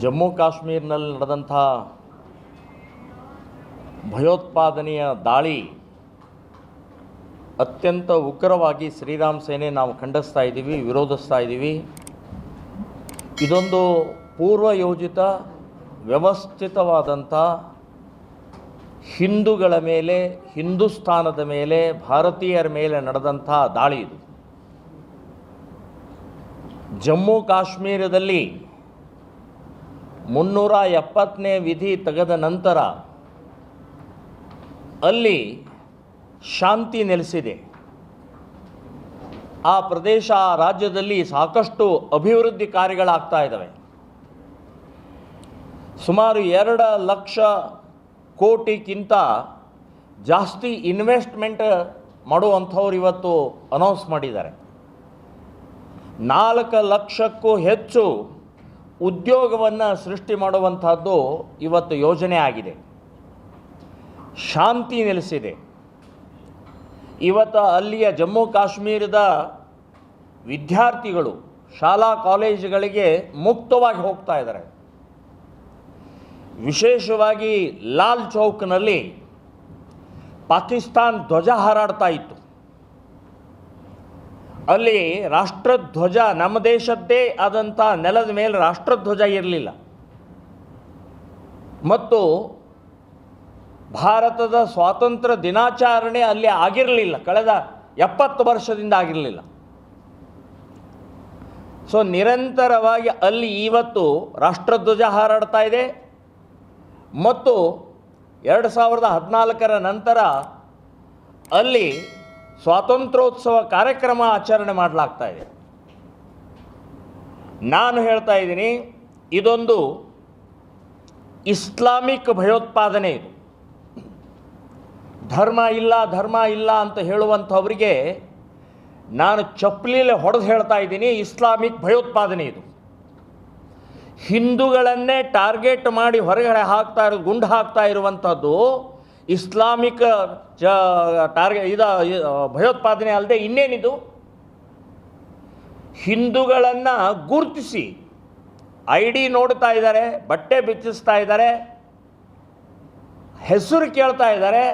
ಜಮ್ಮು ಕಾಶ್ಮೀರ್ನಲ್ಲಿ ನಡೆದಂಥ ಭಯೋತ್ಪಾದನೆಯ ದಾಳಿ ಅತ್ಯಂತ ಉಗ್ರವಾಗಿ ಶ್ರೀರಾಮ್ ಸೇನೆ ನಾವು ಖಂಡಿಸ್ತಾ ಇದ್ದೀವಿ, ವಿರೋಧಿಸ್ತಾ ಇದ್ದೀವಿ. ಇದೊಂದು ಪೂರ್ವಯೋಜಿತ ವ್ಯವಸ್ಥಿತವಾದಂಥ ಹಿಂದೂಗಳ ಮೇಲೆ, ಹಿಂದೂಸ್ತಾನದ ಮೇಲೆ, ಭಾರತೀಯರ ಮೇಲೆ ನಡೆದಂಥ ದಾಳಿ ಇದು. ಜಮ್ಮು ಕಾಶ್ಮೀರದಲ್ಲಿ 370ನೇ ವಿಧಿ ತೆಗೆದ ನಂತರ ಅಲ್ಲಿ ಶಾಂತಿ ನೆಲೆಸಿದೆ. ಆ ಪ್ರದೇಶ, ಆ ರಾಜ್ಯದಲ್ಲಿ ಸಾಕಷ್ಟು ಅಭಿವೃದ್ಧಿ ಕಾರ್ಯಗಳಾಗ್ತಾ ಇದ್ದಾವೆ. ಸುಮಾರು 2 ಲಕ್ಷ ಕೋಟಿಗಿಂತ ಜಾಸ್ತಿ ಇನ್ವೆಸ್ಟ್ಮೆಂಟ್ ಮಾಡುವಂಥವ್ರು ಇವತ್ತು ಅನೌನ್ಸ್ ಮಾಡಿದ್ದಾರೆ. 4 ಲಕ್ಷಕ್ಕೂ ಹೆಚ್ಚು ಉದ್ಯೋಗವನ್ನು ಸೃಷ್ಟಿ ಮಾಡುವಂಥದ್ದು ಇವತ್ತು ಯೋಜನೆ ಆಗಿದೆ. ಶಾಂತಿ ನೆಲೆಸಿದೆ. ಇವತ್ತು ಅಲ್ಲಿಯ ಜಮ್ಮು ಕಾಶ್ಮೀರದ ವಿದ್ಯಾರ್ಥಿಗಳು ಶಾಲಾ ಕಾಲೇಜುಗಳಿಗೆ ಮುಕ್ತವಾಗಿ ಹೋಗ್ತಾ ಇದ್ದಾರೆ. ವಿಶೇಷವಾಗಿ ಲಾಲ್ ಚೌಕ್ನಲ್ಲಿ ಪಾಕಿಸ್ತಾನ್ ಧ್ವಜ ಹಾರಾಡ್ತಾ ಇತ್ತು. ಅಲ್ಲಿ ರಾಷ್ಟ್ರಧ್ವಜ, ನಮ್ಮ ದೇಶದ್ದೇ ಆದಂಥ ನೆಲದ ಮೇಲೆ ರಾಷ್ಟ್ರಧ್ವಜ ಇರಲಿಲ್ಲ ಮತ್ತು ಭಾರತದ ಸ್ವಾತಂತ್ರ್ಯ ದಿನಾಚರಣೆ ಅಲ್ಲಿ ಆಗಿರಲಿಲ್ಲ. ಕಳೆದ 70 ವರ್ಷದಿಂದ ಆಗಿರಲಿಲ್ಲ. ಸೊ ನಿರಂತರವಾಗಿ ಅಲ್ಲಿ ಇವತ್ತು ರಾಷ್ಟ್ರಧ್ವಜ ಹಾರಾಡ್ತಾ ಇದೆ ಮತ್ತು 2014ರ ನಂತರ ಅಲ್ಲಿ ಸ್ವಾತಂತ್ರ್ಯೋತ್ಸವ ಕಾರ್ಯಕ್ರಮ ಆಚರಣೆ ಮಾಡಲಾಗ್ತಾ ಇದೆ. ನಾನು ಹೇಳ್ತಾ ಇದ್ದೀನಿ, ಇದೊಂದು ಇಸ್ಲಾಮಿಕ್ ಭಯೋತ್ಪಾದನೆ. ಇದು ಧರ್ಮ ಇಲ್ಲ ಅಂತ ಹೇಳುವಂಥವರಿಗೆ ನಾನು ಚಪ್ಪಲಿಲೆ ಹೊಡೆದು ಹೇಳ್ತಾ ಇದ್ದೀನಿ, ಇಸ್ಲಾಮಿಕ್ ಭಯೋತ್ಪಾದನೆ ಇದು. ಹಿಂದೂಗಳನ್ನೇ ಟಾರ್ಗೆಟ್ ಮಾಡಿ ಹೊರಗಡೆ ಗುಂಡು ಹಾಕ್ತಾ ಇರುವಂಥದ್ದು ಇಸ್ಲಾಮಿಕ್ ಭಯೋತ್ಪಾದನೆ ಅಲ್ಲದೆ ಇನ್ನೇನಿದು? ಹಿಂದೂಗಳನ್ನು ಗುರುತಿಸಿ ID ನೋಡ್ತಾ ಇದ್ದಾರೆ, ಬಟ್ಟೆ ಬಿಚ್ಚಿಸ್ತಾ ಇದ್ದಾರೆ, ಹೆಸರು ಕೇಳ್ತಾ ಇದ್ದಾರೆ.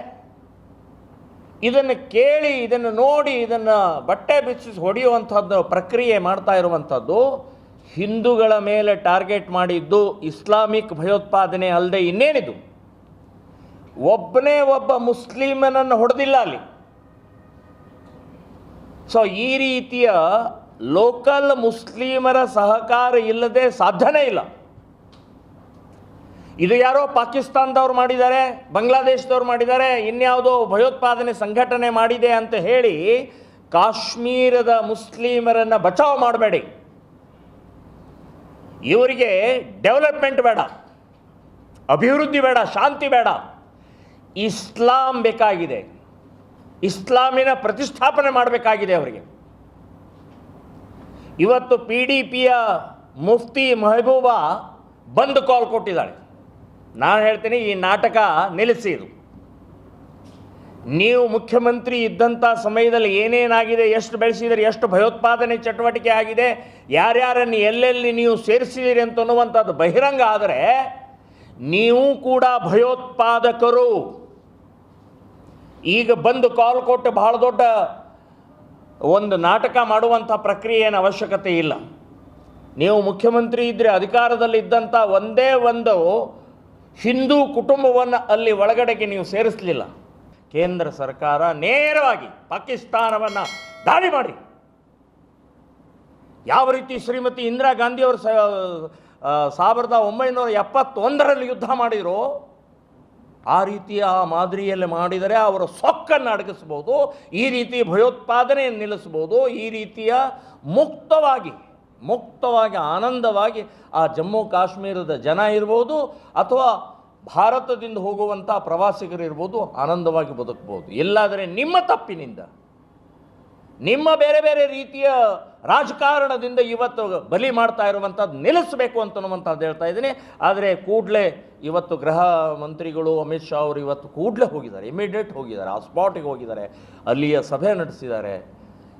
ಇದನ್ನು ಕೇಳಿ, ಇದನ್ನು ನೋಡಿ, ಇದನ್ನು ಬಟ್ಟೆ ಬಿಚ್ಚಿಸಿ ಹೊಡೆಯುವಂಥದ್ದು ಪ್ರಕ್ರಿಯೆ ಮಾಡ್ತಾ ಇರುವಂಥದ್ದು ಹಿಂದೂಗಳ ಮೇಲೆ ಟಾರ್ಗೆಟ್ ಮಾಡಿದ್ದು ಇಸ್ಲಾಮಿಕ್ ಭಯೋತ್ಪಾದನೆ ಅಲ್ಲದೆ ಇನ್ನೇನಿದು? ಒಬ್ಬನೇ ಒಬ್ಬ ಮುಸ್ಲಿಮನನ್ನು ಹೊಡೆದಿಲ್ಲ ಅಲ್ಲಿ. ಸೊ ಈ ರೀತಿಯ ಲೋಕಲ್ ಮುಸ್ಲಿಮರ ಸಹಕಾರ ಇಲ್ಲದೆ ಸಾಧ್ಯನೇ ಇಲ್ಲ. ಇದು ಯಾರೋ ಪಾಕಿಸ್ತಾನದವ್ರು ಮಾಡಿದ್ದಾರೆ, ಬಾಂಗ್ಲಾದೇಶದವ್ರು ಮಾಡಿದ್ದಾರೆ, ಇನ್ಯಾವುದೋ ಭಯೋತ್ಪಾದನೆ ಸಂಘಟನೆ ಮಾಡಿದೆ ಅಂತ ಹೇಳಿ ಕಾಶ್ಮೀರದ ಮುಸ್ಲಿಮರನ್ನು ಬಚಾವ್ ಮಾಡಬೇಡಿ. ಇವರಿಗೆ ಡೆವಲಪ್ಮೆಂಟ್ ಬೇಡ, ಅಭಿವೃದ್ಧಿ ಬೇಡ, ಶಾಂತಿ ಬೇಡ. ಇಸ್ಲಾಂ ಬೇಕಾಗಿದೆ. ಇಸ್ಲಾಮಿನ ಪ್ರತಿಷ್ಠಾಪನೆ ಮಾಡಬೇಕಾಗಿದೆ ಅವರಿಗೆ. ಇವತ್ತು PDPಯ ಮುಫ್ತಿ ಮೆಹಬೂಬಾ ಬಂದ್ ಕಾಲ್ ಕೊಟ್ಟಿದ್ದಾಳೆ. ನಾನು ಹೇಳ್ತೀನಿ, ಈ ನಾಟಕ ನಿಲ್ಲಿಸಿ. ಇದು ನೀವು ಮುಖ್ಯಮಂತ್ರಿ ಇದ್ದಂಥ ಸಮಯದಲ್ಲಿ ಏನೇನಾಗಿದೆ, ಎಷ್ಟು ಬೆಳೆಸಿದಿರಿ, ಎಷ್ಟು ಭಯೋತ್ಪಾದನೆ ಚಟುವಟಿಕೆ ಆಗಿದೆ, ಯಾರ್ಯಾರನ್ನು ಎಲ್ಲೆಲ್ಲಿ ನೀವು ಸೇರಿಸಿದಿರಿ ಅಂತನ್ನುವಂಥದ್ದು ಬಹಿರಂಗ ಆದರೆ ನೀವು ಕೂಡ ಭಯೋತ್ಪಾದಕರು. ಈಗ ಬಂದು ಕಾಲ್ ಕೊಟ್ಟು ಬಹಳ ದೊಡ್ಡ ಒಂದು ನಾಟಕ ಮಾಡುವಂಥ ಪ್ರಕ್ರಿಯೆ ಏನು ಅವಶ್ಯಕತೆ ಇಲ್ಲ. ನೀವು ಮುಖ್ಯಮಂತ್ರಿ ಇದ್ದರೆ, ಅಧಿಕಾರದಲ್ಲಿ ಇದ್ದಂಥ ಒಂದೇ ಒಂದು ಹಿಂದೂ ಕುಟುಂಬವನ್ನು ಅಲ್ಲಿ ಒಳಗಡೆಗೆ ನೀವು ಸೇರಿಸಲಿಲ್ಲ. ಕೇಂದ್ರ ಸರ್ಕಾರ ನೇರವಾಗಿ ಪಾಕಿಸ್ತಾನವನ್ನು ದಾಳಿ ಮಾಡಿ, ಯಾವ ರೀತಿ ಶ್ರೀಮತಿ ಇಂದಿರಾ ಗಾಂಧಿಯವರು 1971ರಲ್ಲಿ ಯುದ್ಧ ಮಾಡಿದರು, ಆ ರೀತಿಯ ಮಾದರಿಯಲ್ಲಿ ಮಾಡಿದರೆ ಅವರ ಸೊಕ್ಕನ್ನು ಅಡಗಿಸ್ಬೋದು, ಈ ರೀತಿ ಭಯೋತ್ಪಾದನೆಯನ್ನು ನಿಲ್ಲಿಸ್ಬೋದು. ಈ ರೀತಿಯ ಮುಕ್ತವಾಗಿ ಆನಂದವಾಗಿ ಆ ಜಮ್ಮು ಕಾಶ್ಮೀರದ ಜನ ಇರ್ಬೋದು ಅಥವಾ ಭಾರತದಿಂದ ಹೋಗುವಂಥ ಪ್ರವಾಸಿಗರು ಇರ್ಬೋದು, ಆನಂದವಾಗಿ ಬದುಕ್ಬೋದು. ಇಲ್ಲಾದರೆ ನಿಮ್ಮ ತಪ್ಪಿನಿಂದ, ನಿಮ್ಮ ಬೇರೆ ಬೇರೆ ರೀತಿಯ ರಾಜಕಾರಣದಿಂದ ಇವತ್ತು ಬಲಿ ಮಾಡ್ತಾ ಇರುವಂಥದ್ದು ನಿಲ್ಲಿಸಬೇಕು ಅಂತನ್ನುವಂಥದ್ದು ಹೇಳ್ತಾ ಇದ್ದೀನಿ. ಆದರೆ ಕೂಡಲೇ ಇವತ್ತು ಗೃಹ ಮಂತ್ರಿಗಳು ಅಮಿತ್ ಶಾ ಅವರು ಇವತ್ತು ಕೂಡಲೇ ಹೋಗಿದ್ದಾರೆ, ಇಮಿಡಿಯೇಟ್ ಹೋಗಿದ್ದಾರೆ, ಆ ಸ್ಪಾಟಿಗೆ ಹೋಗಿದ್ದಾರೆ, ಅಲ್ಲಿಯ ಸಭೆ ನಡೆಸಿದ್ದಾರೆ.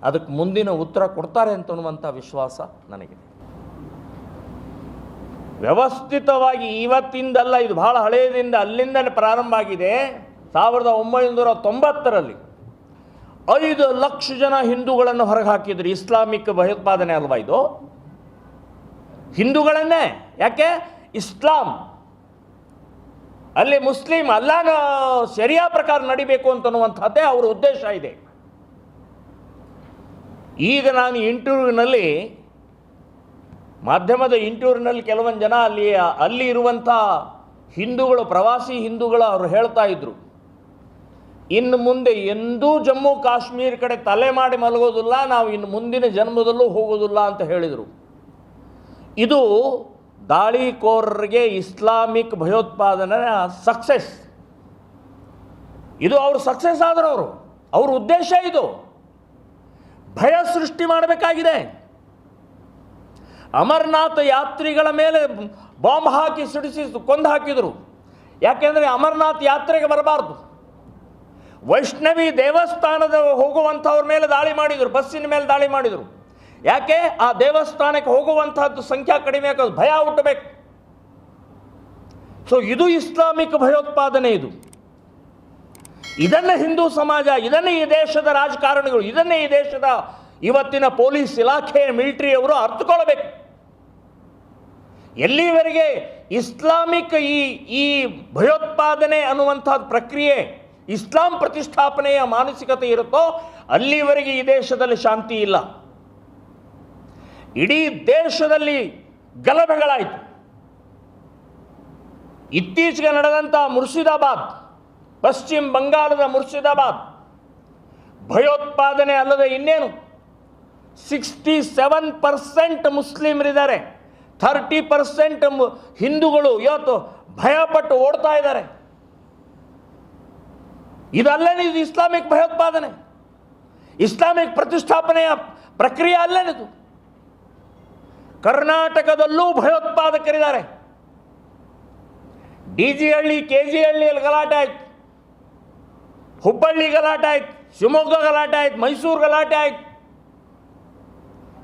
ಅದಕ್ಕೆ ಮುಂದಿನ ಉತ್ತರ ಕೊಡ್ತಾರೆ ಅಂತನ್ನುವಂಥ ವಿಶ್ವಾಸ ನನಗಿದೆ. ವ್ಯವಸ್ಥಿತವಾಗಿ ಇವತ್ತಿಂದಲ್ಲ, ಇದು ಬಹಳ ಹಳೆಯದಿಂದ ಅಲ್ಲಿಂದ ಪ್ರಾರಂಭ ಆಗಿದೆ. 1990ರಲ್ಲಿ 5 ಲಕ್ಷ ಜನ ಹಿಂದೂಗಳನ್ನು ಹೊರಗೆ ಹಾಕಿದ್ರು. ಇಸ್ಲಾಮಿಕ್ ಭಯೋತ್ಪಾದನೆ ಅಲ್ವಾ ಇದು? ಹಿಂದೂಗಳನ್ನೇ. ಯಾಕೆ? ಇಸ್ಲಾಂ ಅಲ್ಲಿ ಮುಸ್ಲಿಂ ಅಲ್ಲಾನ ಶರಿಯಾ ಪ್ರಕಾರ ನಡಿಬೇಕು ಅಂತನ್ನುವಂಥದ್ದೇ ಅವರ ಉದ್ದೇಶ ಇದೆ. ಈಗ ನಾನು ಇಂಟರ್ವ್ಯೂನಲ್ಲಿ, ಮಾಧ್ಯಮದ ಇಂಟರ್ವ್ಯೂನಲ್ಲಿ ಕೆಲವೊಂದು ಜನ ಅಲ್ಲಿ ಇರುವಂಥ ಹಿಂದೂಗಳು, ಪ್ರವಾಸಿ ಹಿಂದೂಗಳು ಅವರು ಹೇಳ್ತಾ ಇದ್ರು, ಇನ್ನು ಮುಂದೆ ಎಂದೂ ಜಮ್ಮು ಕಾಶ್ಮೀರ ಕಡೆ ತಲೆ ಮಾಡಿ ಮಲಗೋದಿಲ್ಲ, ನಾವು ಇನ್ನು ಮುಂದಿನ ಜನ್ಮದಲ್ಲೂ ಹೋಗೋದಿಲ್ಲ ಅಂತ ಹೇಳಿದರು. ಇದು ದಾಳಿಕೋರರಿಗೆ ಇಸ್ಲಾಮಿಕ್ ಭಯೋತ್ಪಾದನೆ ಸಕ್ಸೆಸ್. ಇದು ಅವರು ಸಕ್ಸೆಸ್ ಆದರು. ಅವ್ರ ಉದ್ದೇಶ ಇದು ಭಯ ಸೃಷ್ಟಿ ಮಾಡಬೇಕಾಗಿದೆ. ಅಮರನಾಥ ಯಾತ್ರಿಗಳ ಮೇಲೆ ಬಾಂಬ್ ಹಾಕಿ ಸಿಡಿಸಿ ಕೊಂದು ಹಾಕಿದರು. ಯಾಕೆಂದರೆ ಅಮರನಾಥ್ ಯಾತ್ರೆಗೆ ಬರಬಾರ್ದು. ವೈಷ್ಣವಿ ದೇವಸ್ಥಾನದ ಹೋಗುವಂಥವ್ರ ಮೇಲೆ ದಾಳಿ ಮಾಡಿದರು, ಬಸ್ಸಿನ ಮೇಲೆ ದಾಳಿ ಮಾಡಿದರು. ಯಾಕೆ? ಆ ದೇವಸ್ಥಾನಕ್ಕೆ ಹೋಗುವಂತಹದ್ದು ಸಂಖ್ಯೆ ಕಡಿಮೆ ಆಗೋದು, ಭಯ ಹುಟ್ಟಬೇಕು. ಸೊ ಇದು ಇಸ್ಲಾಮಿಕ್ ಭಯೋತ್ಪಾದನೆ. ಇದನ್ನು ಹಿಂದೂ ಸಮಾಜ, ಇದನ್ನೇ ಈ ದೇಶದ ರಾಜಕಾರಣಿಗಳು, ಇದನ್ನೇ ಈ ದೇಶದ ಇವತ್ತಿನ ಪೊಲೀಸ್ ಇಲಾಖೆ, ಮಿಲಿಟರಿಯವರು ಅರ್ಥಕೊಳ್ಬೇಕು. ಎಲ್ಲಿವರೆಗೆ ಇಸ್ಲಾಮಿಕ್ ಈ ಭಯೋತ್ಪಾದನೆ ಅನ್ನುವಂಥ ಪ್ರಕ್ರಿಯೆ, ಇಸ್ಲಾಂ ಪ್ರತಿಷ್ಠಾಪನೆಯ ಮಾನಸಿಕತೆ ಇರುತ್ತೋ ಅಲ್ಲಿವರೆಗೆ ಈ ದೇಶದಲ್ಲಿ ಶಾಂತಿ ಇಲ್ಲ. ಇಡೀ ದೇಶದಲ್ಲಿ ಗಲಭೆಗಳಾಯಿತು. ಇತ್ತೀಚೆಗೆ ನಡೆದಂಥ ಮುರ್ಷಿದಾಬಾದ್, ಪಶ್ಚಿಮ ಬಂಗಾಳದ ಮುರ್ಷಿದಾಬಾದ್ ಭಯೋತ್ಪಾದನೆ ಅಲ್ಲದೆ ಇನ್ನೇನು? 67% ಮುಸ್ಲಿಮರಿದ್ದಾರೆ, 30% ಹಿಂದೂಗಳು ಇವತ್ತು ಭಯಪಟ್ಟು ಓಡ್ತಾ ಇದ್ದಾರೆ. ಇದಲ್ಲೇನಿದು ಇಸ್ಲಾಮಿಕ್ ಭಯೋತ್ಪಾದನೆ, ಇಸ್ಲಾಮಿಕ್ ಪ್ರತಿಷ್ಠಾಪನೆಯ ಪ್ರಕ್ರಿಯೆ ಅಲ್ಲೇನಿದು? ಕರ್ನಾಟಕದಲ್ಲೂ ಭಯೋತ್ಪಾದಕರಿದ್ದಾರೆ. DG ಹಳ್ಳಿ, KG ಹಳ್ಳಿಯಲ್ಲಿ ಗಲಾಟೆ ಆಯ್ತು, ಹುಬ್ಬಳ್ಳಿ ಗಲಾಟೆ ಆಯ್ತು, ಶಿವಮೊಗ್ಗ ಗಲಾಟೆ ಆಯ್ತು, ಮೈಸೂರು ಗಲಾಟೆ ಆಯ್ತು.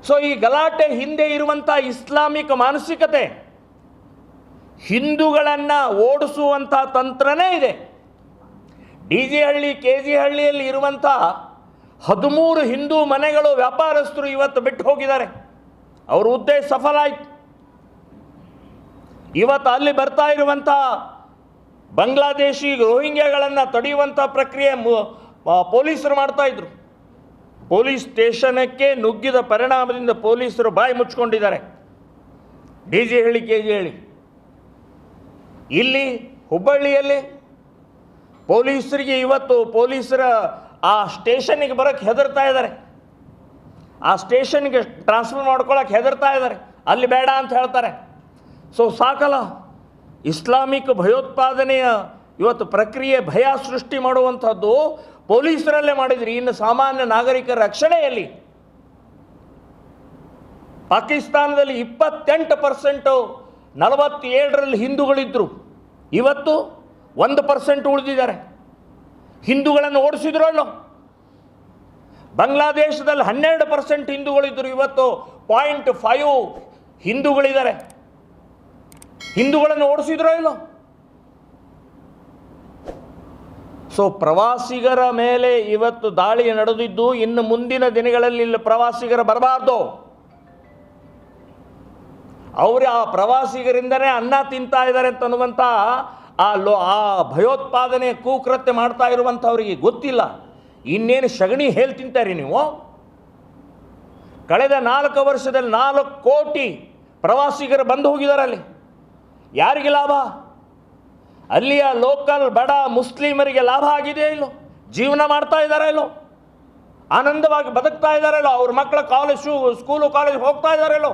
ಸೊ ಈ ಗಲಾಟೆ ಹಿಂದೆ ಇರುವಂಥ ಇಸ್ಲಾಮಿಕ್ ಮಾನಸಿಕತೆ, ಹಿಂದೂಗಳನ್ನು ಓಡಿಸುವಂಥ ತಂತ್ರನೇ ಇದೆ. DG ಹಳ್ಳಿ, KG ಹಳ್ಳಿಯಲ್ಲಿ ಇರುವಂಥ 13 ಹಿಂದೂ ಮನೆಗಳು ವ್ಯಾಪಾರಸ್ಥರು ಇವತ್ತು ಬಿಟ್ಟು ಹೋಗಿದ್ದಾರೆ. ಅವ್ರ ಉದ್ದೇಶ ಸಫಲ ಆಯಿತು. ಇವತ್ತು ಅಲ್ಲಿ ಬರ್ತಾ ಇರುವಂಥ ಬಾಂಗ್ಲಾದೇಶಿ ರೋಹಿಂಗ್ಯಾಗಳನ್ನು ತಡೆಯುವಂಥ ಪ್ರಕ್ರಿಯೆ ಪೊಲೀಸರು ಮಾಡ್ತಾ ಇದ್ರು. ಪೊಲೀಸ್ ಸ್ಟೇಷನಕ್ಕೆ ನುಗ್ಗಿದ ಪರಿಣಾಮದಿಂದ ಪೊಲೀಸರು ಬಾಯಿ ಮುಚ್ಕೊಂಡಿದ್ದಾರೆ. DG ಹಳ್ಳಿ, KG ಹಳ್ಳಿ. ಇಲ್ಲಿ ಹುಬ್ಬಳ್ಳಿಯಲ್ಲಿ ಪೊಲೀಸರಿಗೆ ಇವತ್ತು ಪೊಲೀಸರ ಆ ಸ್ಟೇಷನ್ನಿಗೆ ಬರೋಕ್ಕೆ ಹೆದರ್ತಾ ಇದ್ದಾರೆ, ಆ ಸ್ಟೇಷನ್ಗೆ ಟ್ರಾನ್ಸ್ಫರ್ ಮಾಡ್ಕೊಳ್ಳೋಕೆ ಹೆದರ್ತಾ ಇದ್ದಾರೆ, ಅಲ್ಲಿ ಬೇಡ ಅಂತ ಹೇಳ್ತಾರೆ. ಸೊ ಸಾಕಲ್ಲ, ಇಸ್ಲಾಮಿಕ್ ಭಯೋತ್ಪಾದನೆಯ ಇವತ್ತು ಪ್ರಕ್ರಿಯೆ ಭಯ ಸೃಷ್ಟಿ ಮಾಡುವಂಥದ್ದು ಪೊಲೀಸರಲ್ಲೇ ಮಾಡಿದ್ರಿ. ಇನ್ನು ಸಾಮಾನ್ಯ ನಾಗರಿಕರ ರಕ್ಷಣೆಯಲ್ಲಿ ಪಾಕಿಸ್ತಾನದಲ್ಲಿ 28%, 47ರಲ್ಲಿ ಹಿಂದೂಗಳಿದ್ದರು, ಇವತ್ತು 1% ಉಳಿದಿದ್ದಾರೆ. ಹಿಂದೂಗಳನ್ನು ಓಡಿಸಿದ್ರಲ್ಲೋ. ಬಾಂಗ್ಲಾದೇಶದಲ್ಲಿ 12% ಹಿಂದೂಗಳಿದ್ದರು, ಇವತ್ತು 0.5 ಹಿಂದೂಗಳಿದ್ದಾರೆ. ಹಿಂದೂಗಳನ್ನು ಓಡಿಸಿದ್ರೋ ಇಲ್ಲೋ. ಸೊ ಪ್ರವಾಸಿಗರ ಮೇಲೆ ಇವತ್ತು ದಾಳಿ ನಡೆದಿದ್ದು, ಇನ್ನು ಮುಂದಿನ ದಿನಗಳಲ್ಲಿ ಇಲ್ಲಿ ಪ್ರವಾಸಿಗರು ಬರಬಾರ್ದು. ಅವರು ಆ ಪ್ರವಾಸಿಗರಿಂದನೇ ಅನ್ನ ತಿಂತಾ ಇದ್ದಾರೆ ಅಂತನ್ನುವಂಥ ಆ ಭಯೋತ್ಪಾದನೆ ಕೂಕೃತ್ಯ ಮಾಡ್ತಾ ಇರುವಂಥವ್ರಿಗೆ ಗೊತ್ತಿಲ್ಲ. ಇನ್ನೇನು ಸಗಣಿ ಹೇಳಿ ತಿಂತಾರೆ ನೀವು? ಕಳೆದ 4 ವರ್ಷದಲ್ಲಿ 4 ಕೋಟಿ ಪ್ರವಾಸಿಗರು ಬಂದು ಹೋಗಿದ್ದಾರೆ. ಅಲ್ಲಿ ಯಾರಿಗೆ ಲಾಭ? ಅಲ್ಲಿಯ ಲೋಕಲ್ ಬಡ ಮುಸ್ಲಿಮರಿಗೆ ಲಾಭ ಆಗಿದೆಯೋ ಇಲ್ಲೋ? ಜೀವನ ಮಾಡ್ತಾ ಇದ್ದಾರೆ ಇಲ್ಲೋ? ಆನಂದವಾಗಿ ಬದುಕ್ತಾ ಇದ್ದಾರಲ್ಲೋ? ಅವ್ರ ಮಕ್ಕಳ ಸ್ಕೂಲು ಕಾಲೇಜ್ ಹೋಗ್ತಾ ಇದ್ದಾರಲ್ಲೋ?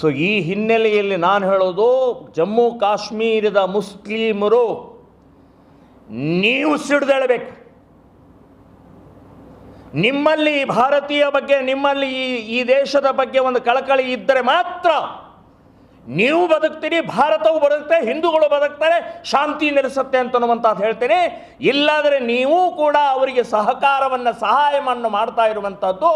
ಸೊ ಈ ಹಿನ್ನೆಲೆಯಲ್ಲಿ ನಾನು ಹೇಳೋದು, ಜಮ್ಮು ಕಾಶ್ಮೀರದ ಮುಸ್ಲಿಮರು ನೀವು ಸಿಡಿದೇಳಬೇಕು. ನಿಮ್ಮಲ್ಲಿ ಭಾರತೀಯ ಬಗ್ಗೆ, ನಿಮ್ಮಲ್ಲಿ ಈ ದೇಶದ ಬಗ್ಗೆ ಒಂದು ಕಳಕಳಿ ಇದ್ದರೆ ಮಾತ್ರ ನೀವು ಬದುಕ್ತೀರಿ, ಭಾರತವು ಬದುಕ್ತಾರೆ, ಹಿಂದೂಗಳು ಬದುಕ್ತಾರೆ, ಶಾಂತಿ ನೆಲೆಸುತ್ತೆ ಅಂತನ್ನುವಂಥದ್ದು ಹೇಳ್ತೇನೆ. ಇಲ್ಲಾದರೆ ನೀವು ಕೂಡ ಅವರಿಗೆ ಸಹಾಯವನ್ನು ಮಾಡ್ತಾ ಇರುವಂಥದ್ದು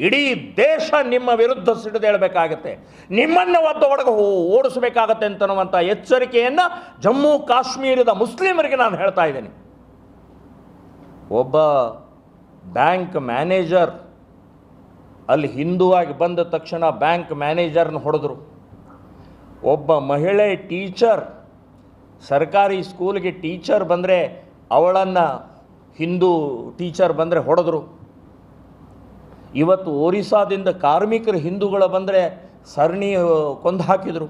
ಇಡೀ ದೇಶ ನಿಮ್ಮ ವಿರುದ್ಧ ಸಿಡಿದೇಳಬೇಕಾಗತ್ತೆ, ನಿಮ್ಮನ್ನು ಒಳಗೆ ಓಡಿಸಬೇಕಾಗತ್ತೆ ಅಂತನ್ನುವಂಥ ಎಚ್ಚರಿಕೆಯನ್ನು ಜಮ್ಮು ಕಾಶ್ಮೀರದ ಮುಸ್ಲಿಮರಿಗೆ ನಾನು ಹೇಳ್ತಾ ಇದ್ದೀನಿ. ಒಬ್ಬ ಬ್ಯಾಂಕ್ ಮ್ಯಾನೇಜರ್ ಅಲ್ಲಿ ಹಿಂದುವಾಗಿ ಬಂದ ತಕ್ಷಣ ಬ್ಯಾಂಕ್ ಮ್ಯಾನೇಜರ್ನ ಹೊಡೆದ್ರು. ಒಬ್ಬ ಮಹಿಳೆ ಟೀಚರ್, ಸರ್ಕಾರಿ ಸ್ಕೂಲ್ಗೆ ಟೀಚರ್ ಬಂದರೆ ಅವಳನ್ನು ಹಿಂದೂ ಟೀಚರ್ ಬಂದರೆ ಹೊಡೆದ್ರು. ಇವತ್ತು ಒರಿಸ್ಸಾದಿಂದ ಕಾರ್ಮಿಕರು ಹಿಂದೂಗಳು ಬಂದರೆ ಸರಣಿ ಕೊಂದು ಹಾಕಿದರು.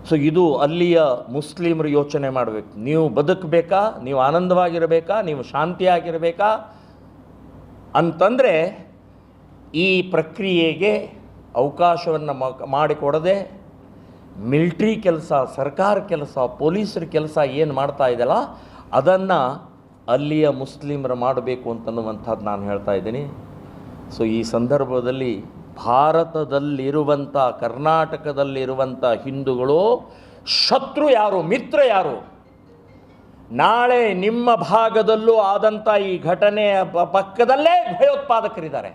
ಸೊ ಇದು ಅಲ್ಲಿಯ ಮುಸ್ಲಿಮರು ಯೋಚನೆ ಮಾಡಬೇಕು. ನೀವು ಬದುಕಬೇಕಾ, ನೀವು ಆನಂದವಾಗಿರಬೇಕಾ, ನೀವು ಶಾಂತಿಯಾಗಿರಬೇಕಾ ಅಂತಂದರೆ ಈ ಪ್ರಕ್ರಿಯೆಗೆ ಅವಕಾಶವನ್ನು ಮಾಡಿಕೊಡದೆ ಮಿಲ್ಟ್ರಿ ಕೆಲಸ, ಸರ್ಕಾರ ಕೆಲಸ, ಪೊಲೀಸರ ಕೆಲಸ ಏನು ಮಾಡ್ತಾ ಇದೆಯಲ್ಲ ಅದನ್ನು ಅಲ್ಲಿಯ ಮುಸ್ಲಿಮರು ಮಾಡಬೇಕು ಅಂತನ್ನುವಂಥದ್ದು ನಾನು ಹೇಳ್ತಾ ಇದ್ದೀನಿ. ಸೊ ಈ ಸಂದರ್ಭದಲ್ಲಿ ಭಾರತದಲ್ಲಿರುವಂಥ, ಕರ್ನಾಟಕದಲ್ಲಿರುವಂಥ ಹಿಂದೂಗಳು ಶತ್ರು ಯಾರು, ಮಿತ್ರ ಯಾರು? ನಾಳೆ ನಿಮ್ಮ ಭಾಗದಲ್ಲೂ ಆದಂಥ ಈ ಘಟನೆಯ ಪಕ್ಕದಲ್ಲೇ ಭಯೋತ್ಪಾದಕರಿದ್ದಾರೆ.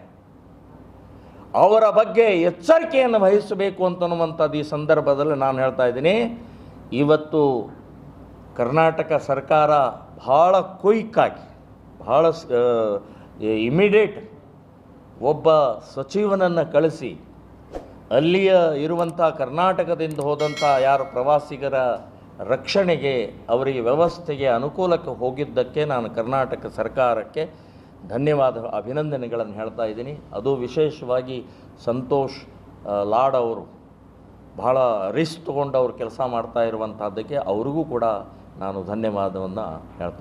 ಅವರ ಬಗ್ಗೆ ಎಚ್ಚರಿಕೆಯನ್ನು ವಹಿಸಬೇಕು ಅಂತನ್ನುವಂಥದ್ದು ಈ ಸಂದರ್ಭದಲ್ಲಿ ನಾನು ಹೇಳ್ತಾ ಇದ್ದೀನಿ. ಇವತ್ತು ಕರ್ನಾಟಕ ಸರ್ಕಾರ ಭಾಳ ಕ್ವಿಕ್ಕಾಗಿ, ಭಾಳ ಇಮಿಡಿಯೇಟ್ ಒಬ್ಬ ಸಚಿವನನ್ನು ಕಳಿಸಿ ಅಲ್ಲಿಯ ಇರುವಂಥ ಕರ್ನಾಟಕದಿಂದ ಹೋದಂಥ ಯಾರು ಪ್ರವಾಸಿಗರ ರಕ್ಷಣೆಗೆ, ಅವರಿಗೆ ವ್ಯವಸ್ಥೆಗೆ ಅನುಕೂಲಕ್ಕೆ ಹೋಗಿದ್ದಕ್ಕೆ ನಾನು ಕರ್ನಾಟಕ ಸರ್ಕಾರಕ್ಕೆ ಅಭಿನಂದನೆಗಳನ್ನು ಹೇಳ್ತಾ ಇದ್ದೀನಿ. ಅದು ವಿಶೇಷವಾಗಿ ಸಂತೋಷ್ ಲಾಡ್ ಅವರು ಭಾಳ ರಿಸ್ಕ್ ತೊಗೊಂಡು ಅವರು ಕೆಲಸ ಮಾಡ್ತಾ ಇರುವಂಥದ್ದಕ್ಕೆ ಅವ್ರಿಗೂ ಕೂಡ ನಾನು ಧನ್ಯವಾದವನ್ನು ಹೇಳ್ತಾ